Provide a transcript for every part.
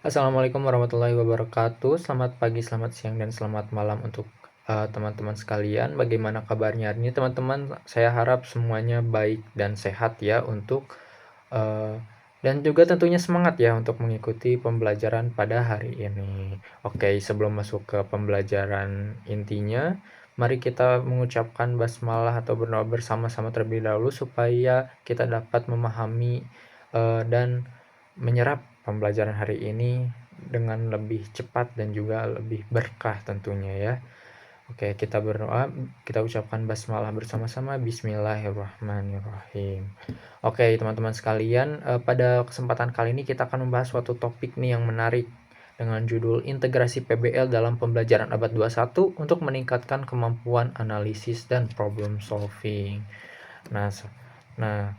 Assalamualaikum warahmatullahi wabarakatuh. Selamat pagi, selamat siang, dan selamat malam untuk teman-teman sekalian. Bagaimana kabarnya hari ini, teman-teman? Saya harap semuanya baik dan sehat ya uh, dan juga tentunya semangat ya untuk mengikuti pembelajaran pada hari ini. Oke, sebelum masuk ke pembelajaran intinya, mari kita mengucapkan basmalah atau berdoa bersama-sama terlebih dahulu supaya kita dapat memahami dan menyerap pembelajaran hari ini dengan lebih cepat dan juga lebih berkah tentunya ya. Oke, kita berdoa, kita ucapkan basmalah bersama-sama. Bismillahirrahmanirrahim. Oke, teman-teman sekalian, pada kesempatan kali ini kita akan membahas suatu topik nih yang menarik dengan judul integrasi PBL dalam pembelajaran abad 21 untuk meningkatkan kemampuan analisis dan problem solving. Nah, nah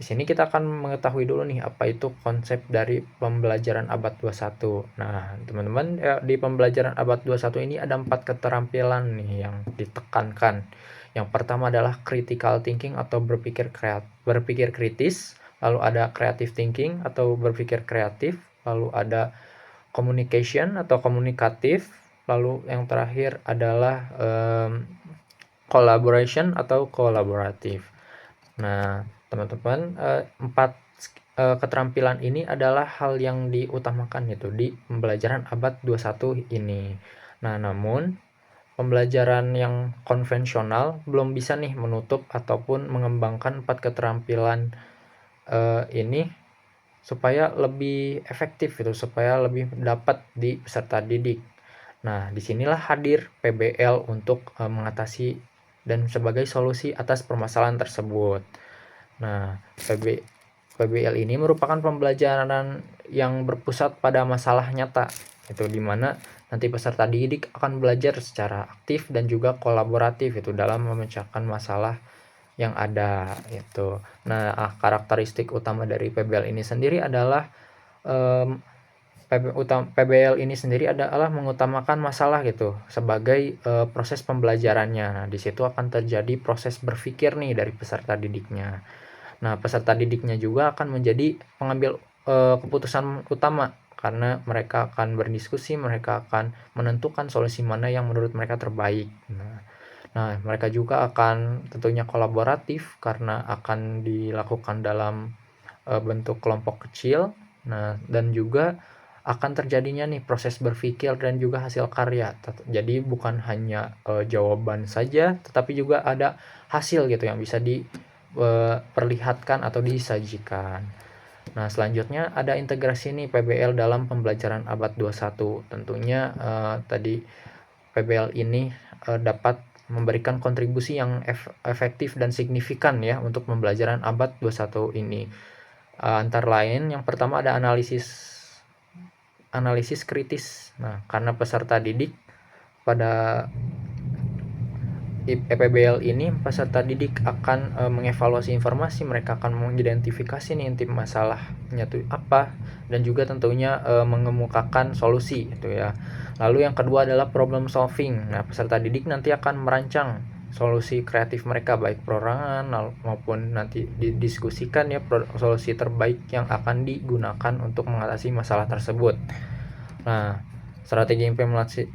di sini kita akan mengetahui dulu nih apa itu konsep dari pembelajaran abad 21. Nah, teman-teman, di pembelajaran abad 21 ini ada 4 keterampilan nih yang ditekankan. Yang pertama adalah critical thinking atau berpikir kritis, lalu ada creative thinking atau berpikir kreatif, lalu ada communication atau komunikatif, lalu yang terakhir adalah collaboration atau kolaboratif. Nah, teman-teman, empat keterampilan ini adalah hal yang diutamakan gitu di pembelajaran abad 21 ini. Nah, namun pembelajaran yang konvensional belum bisa nih menutup ataupun mengembangkan empat keterampilan ini supaya lebih efektif gitu, supaya lebih dapat di peserta didik. Nah, disinilah hadir PBL untuk mengatasi dan sebagai solusi atas permasalahan tersebut. Nah, PBL ini merupakan pembelajaran yang berpusat pada masalah nyata, itu dimana nanti peserta didik akan belajar secara aktif dan juga kolaboratif itu dalam memecahkan masalah yang ada itu. Nah, karakteristik utama dari PBL ini sendiri adalah PBL ini sendiri adalah mengutamakan masalah gitu sebagai proses pembelajarannya. Nah, di situ akan terjadi proses berpikir nih dari peserta didiknya. Nah, peserta didiknya juga akan menjadi pengambil keputusan utama karena mereka akan berdiskusi, mereka akan menentukan solusi mana yang menurut mereka terbaik. Nah, mereka juga akan tentunya kolaboratif karena akan dilakukan dalam bentuk kelompok kecil. Nah, dan juga akan terjadinya nih proses berpikir dan juga hasil karya. Jadi bukan hanya jawaban saja, tetapi juga ada hasil gitu yang bisa diperlihatkan atau disajikan. Nah, selanjutnya ada integrasi nih PBL dalam pembelajaran abad 21. Tentunya tadi PBL ini dapat memberikan kontribusi yang efektif dan signifikan ya untuk pembelajaran abad 21 ini. Antara lain yang pertama ada analisis kritis. Nah, karena peserta didik pada PBL ini peserta didik akan mengevaluasi informasi, mereka akan mengidentifikasi nih inti masalahnya itu apa dan juga tentunya mengemukakan solusi gitu ya. Lalu yang kedua adalah problem solving. Nah, peserta didik nanti akan merancang solusi kreatif mereka baik perorangan maupun nanti didiskusikan ya solusi terbaik yang akan digunakan untuk mengatasi masalah tersebut. Nah, strategi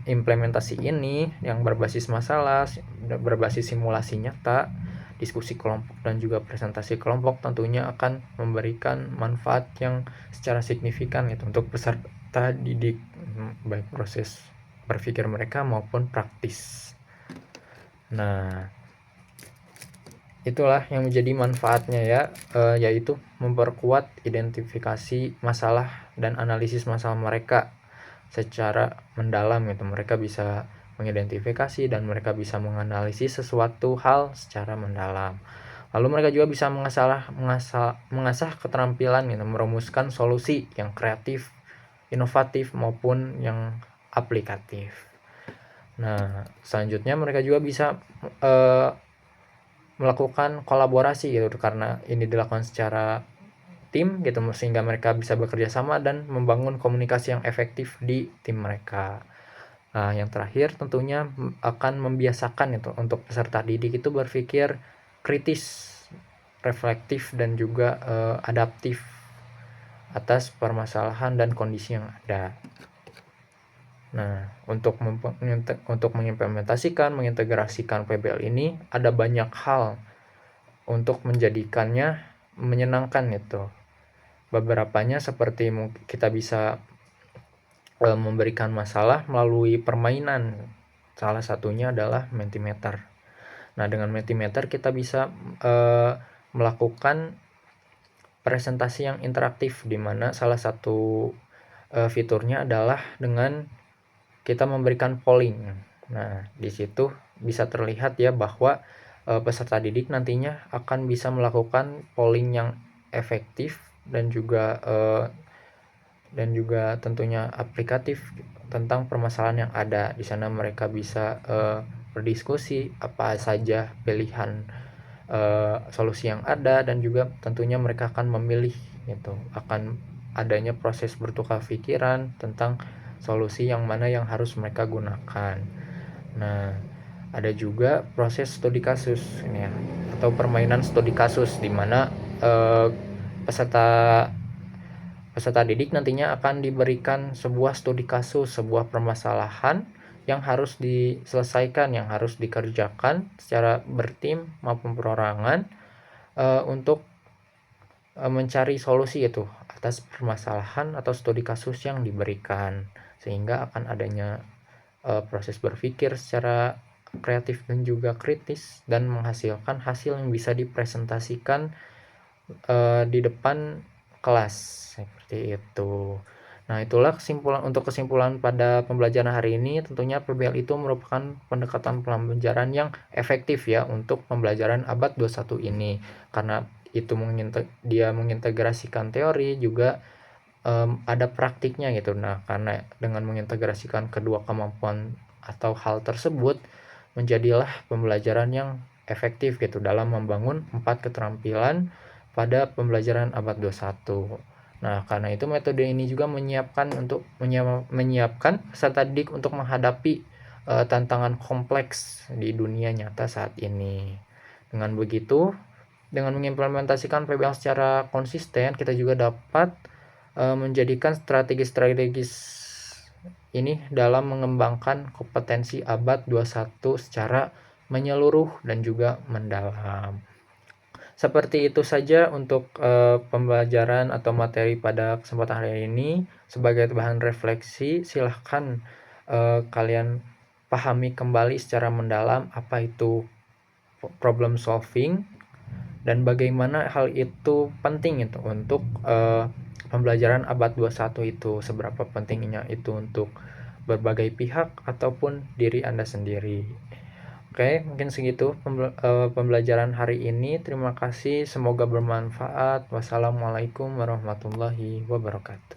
implementasi ini yang berbasis masalah, berbasis simulasi nyata, diskusi kelompok dan juga presentasi kelompok tentunya akan memberikan manfaat yang secara signifikan gitu untuk peserta didik, baik proses berpikir mereka maupun praktis. Nah, itulah yang menjadi manfaatnya ya, yaitu memperkuat identifikasi masalah dan analisis masalah mereka secara mendalam gitu. Mereka bisa mengidentifikasi dan mereka bisa menganalisis sesuatu hal secara mendalam. Lalu mereka juga bisa mengasah keterampilan gitu, merumuskan solusi yang kreatif, inovatif maupun yang aplikatif. Nah, selanjutnya mereka juga bisa melakukan kolaborasi gitu karena ini dilakukan secara tim gitu sehingga mereka bisa bekerja sama dan membangun komunikasi yang efektif di tim mereka. Nah, yang terakhir tentunya akan membiasakan itu untuk peserta didik itu berpikir kritis, reflektif dan juga adaptif atas permasalahan dan kondisi yang ada. Nah, untuk mengimplementasikan, mengintegrasikan PBL ini ada banyak hal untuk menjadikannya menyenangkan itu. Beberapanya seperti kita bisa memberikan masalah melalui permainan. Salah satunya adalah Mentimeter. Nah, dengan Mentimeter kita bisa melakukan presentasi yang interaktif, di mana salah satu fiturnya adalah dengan kita memberikan polling. Nah, di situ bisa terlihat ya bahwa peserta didik nantinya akan bisa melakukan polling yang efektif dan juga tentunya aplikatif tentang permasalahan yang ada. Di sana mereka bisa berdiskusi apa saja pilihan solusi yang ada, dan juga tentunya mereka akan memilih gitu. Akan adanya proses bertukar pikiran tentang solusi yang mana yang harus mereka gunakan. Nah, ada juga proses studi kasus ini ya, atau permainan studi kasus, di mana peserta didik nantinya akan diberikan sebuah studi kasus, sebuah permasalahan yang harus diselesaikan, yang harus dikerjakan secara bertim maupun perorangan untuk mencari solusi itu atas permasalahan atau studi kasus yang diberikan, sehingga akan adanya proses berpikir secara kreatif dan juga kritis, dan menghasilkan hasil yang bisa dipresentasikan di depan kelas seperti itu. Nah, itulah kesimpulan pada pembelajaran hari ini. Tentunya PBL itu merupakan pendekatan pembelajaran yang efektif ya untuk pembelajaran abad 21 ini, karena itu dia mengintegrasikan teori juga ada praktiknya gitu. Nah, karena dengan mengintegrasikan kedua kemampuan atau hal tersebut, menjadilah pembelajaran yang efektif gitu dalam membangun 4 keterampilan pada pembelajaran abad 21. Nah, karena itu metode ini juga menyiapkan peserta didik untuk menghadapi tantangan kompleks di dunia nyata saat ini. Dengan begitu, dengan mengimplementasikan PBL secara konsisten, kita juga dapat menjadikan strategi-strategis ini dalam mengembangkan kompetensi abad 21 secara menyeluruh dan juga mendalam. Seperti itu saja untuk pembelajaran atau materi pada kesempatan hari ini. Sebagai bahan refleksi, silahkan kalian pahami kembali secara mendalam apa itu problem solving dan bagaimana hal itu penting itu untuk pembelajaran abad 21 itu, seberapa pentingnya itu untuk berbagai pihak ataupun diri Anda sendiri. Oke, mungkin segitu pembelajaran hari ini. Terima kasih, semoga bermanfaat. Wassalamualaikum warahmatullahi wabarakatuh.